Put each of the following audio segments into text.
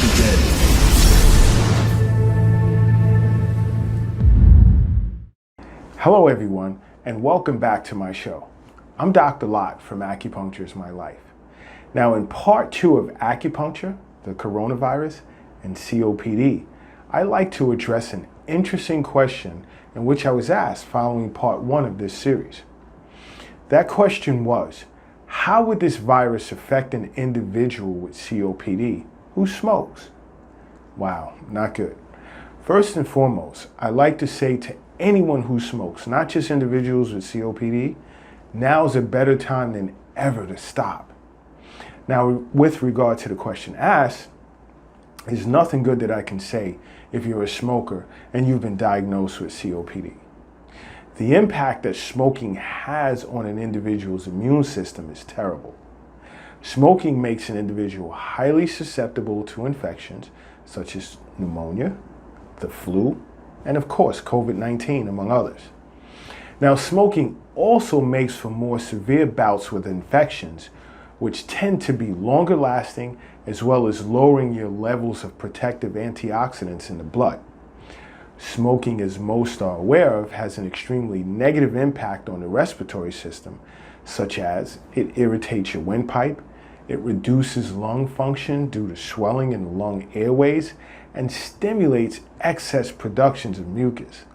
begin. Hello everyone, and welcome back to my show. I'm Dr. Lott from Acupuncture is My Life. Now in part 2 of Acupuncture, the coronavirus, and COPD, I like to address an interesting question in which I was asked following part 1 of this series. That question was, how would this virus affect an individual with COPD who smokes? Wow, not good. First and foremost, I like to say to anyone who smokes, not just individuals with COPD, now is a better time than ever to stop. Now, with regard to the question asked, there's nothing good that I can say if you're a smoker and you've been diagnosed with COPD. The impact that smoking has on an individual's immune system is terrible. Smoking makes an individual highly susceptible to infections such as pneumonia, the flu, and of course COVID-19, among others. Now, smoking also makes for more severe bouts with infections, which tend to be longer lasting, as well as lowering your levels of protective antioxidants in the blood. Smoking, as most are aware of, has an extremely negative impact on the respiratory system, such as it irritates your windpipe, it reduces lung function due to swelling in the lung airways, and stimulates excess productions of mucus.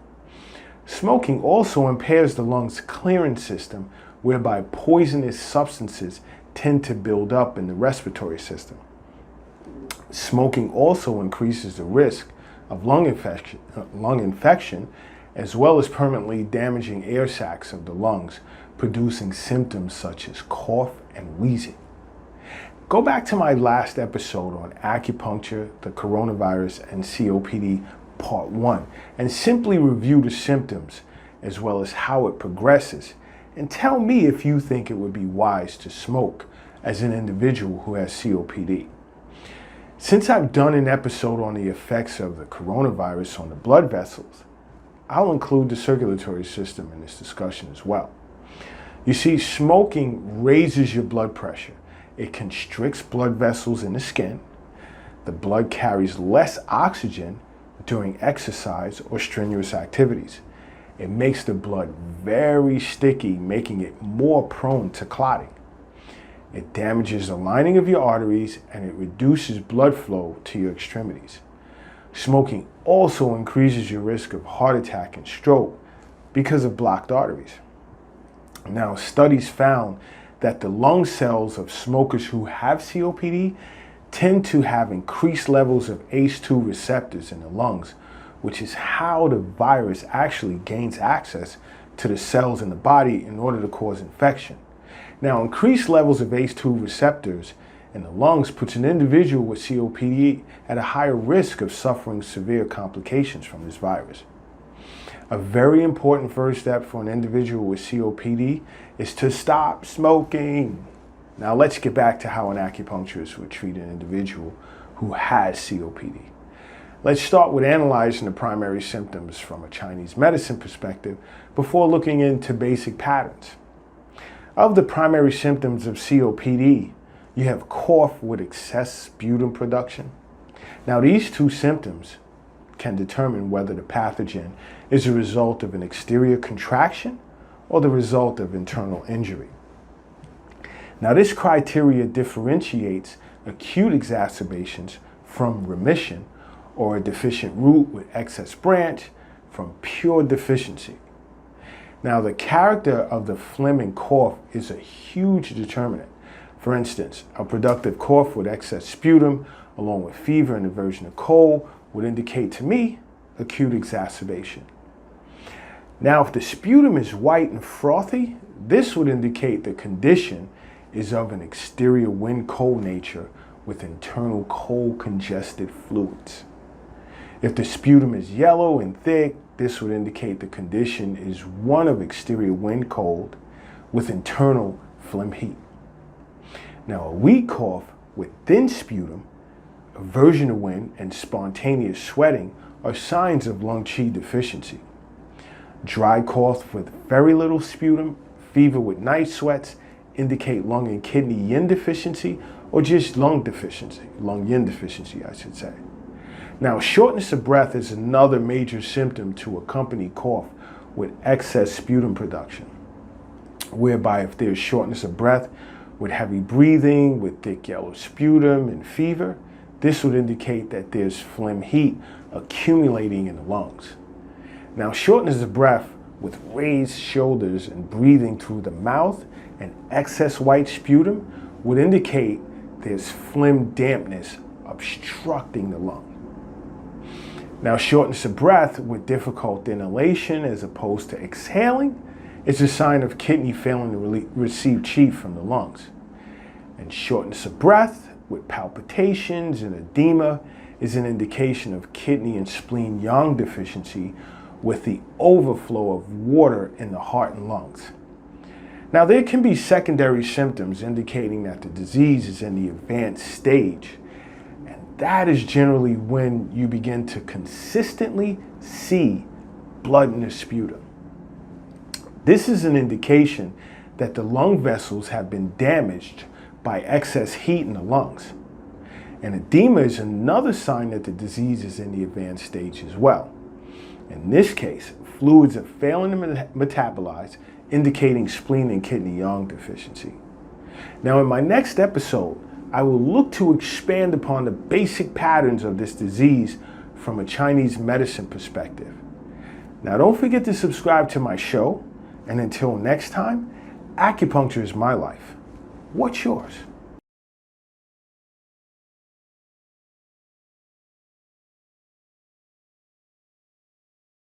Smoking also impairs the lungs' clearance system, whereby poisonous substances tend to build up in the respiratory system. Smoking also increases the risk of lung infection, as well as permanently damaging air sacs of the lungs, producing symptoms such as cough and wheezing. Go back to my last episode on acupuncture, the coronavirus, and COPD part 1, and simply review the symptoms as well as how it progresses, and tell me if you think it would be wise to smoke as an individual who has COPD. Since I've done an episode on the effects of the coronavirus on the blood vessels, I'll include the circulatory system in this discussion as well. You see, smoking raises your blood pressure. It constricts blood vessels in the skin. The blood carries less oxygen during exercise or strenuous activities. It makes the blood very sticky, making it more prone to clotting. It damages the lining of your arteries and it reduces blood flow to your extremities. Smoking also increases your risk of heart attack and stroke because of blocked arteries. Now, studies found that the lung cells of smokers who have COPD tend to have increased levels of ACE2 receptors in the lungs, which is how the virus actually gains access to the cells in the body in order to cause infection. Now, increased levels of ACE2 receptors in the lungs puts an individual with COPD at a higher risk of suffering severe complications from this virus. A very important first step for an individual with COPD is to stop smoking. Now let's get back to how an acupuncturist would treat an individual who has COPD. Let's start with analyzing the primary symptoms from a Chinese medicine perspective before looking into basic patterns. Of the primary symptoms of COPD, you have cough with excess sputum production. Now these two symptoms can determine whether the pathogen is a result of an exterior contraction or the result of internal injury. Now, this criteria differentiates acute exacerbations from remission, or a deficient root with excess branch from pure deficiency. Now, the character of the phlegm and cough is a huge determinant. For instance, a productive cough with excess sputum, along with fever and aversion to cold, would indicate to me acute exacerbation. Now, if the sputum is white and frothy, this would indicate the condition is of an exterior wind-cold nature with internal cold congested fluids. If the sputum is yellow and thick, this would indicate the condition is one of exterior wind-cold with internal phlegm heat. Now, a weak cough with thin sputum, aversion to wind, and spontaneous sweating are signs of lung qi deficiency. Dry cough with very little sputum, fever with night sweats indicate lung and kidney yin deficiency or just lung deficiency, lung yin deficiency, I should say. Now, shortness of breath is another major symptom to accompany cough with excess sputum production, whereby if there's shortness of breath with heavy breathing, with thick yellow sputum and fever, this would indicate that there's phlegm heat accumulating in the lungs. Now, shortness of breath with raised shoulders and breathing through the mouth and excess white sputum would indicate there's phlegm dampness obstructing the lung. Now, shortness of breath with difficult inhalation as opposed to exhaling is a sign of kidney failing to receive qi from the lungs. And shortness of breath with palpitations and edema is an indication of kidney and spleen yang deficiency with the overflow of water in the heart and lungs. Now, there can be secondary symptoms indicating that the disease is in the advanced stage. That is generally when you begin to consistently see blood in the sputum. This is an indication that the lung vessels have been damaged by excess heat in the lungs. And edema is another sign that the disease is in the advanced stage as well. In this case, fluids are failing to metabolize, indicating spleen and kidney yang deficiency. Now, in my next episode, I will look to expand upon the basic patterns of this disease from a Chinese medicine perspective. Now, don't forget to subscribe to my show, and until next time, acupuncture is my life. What's yours?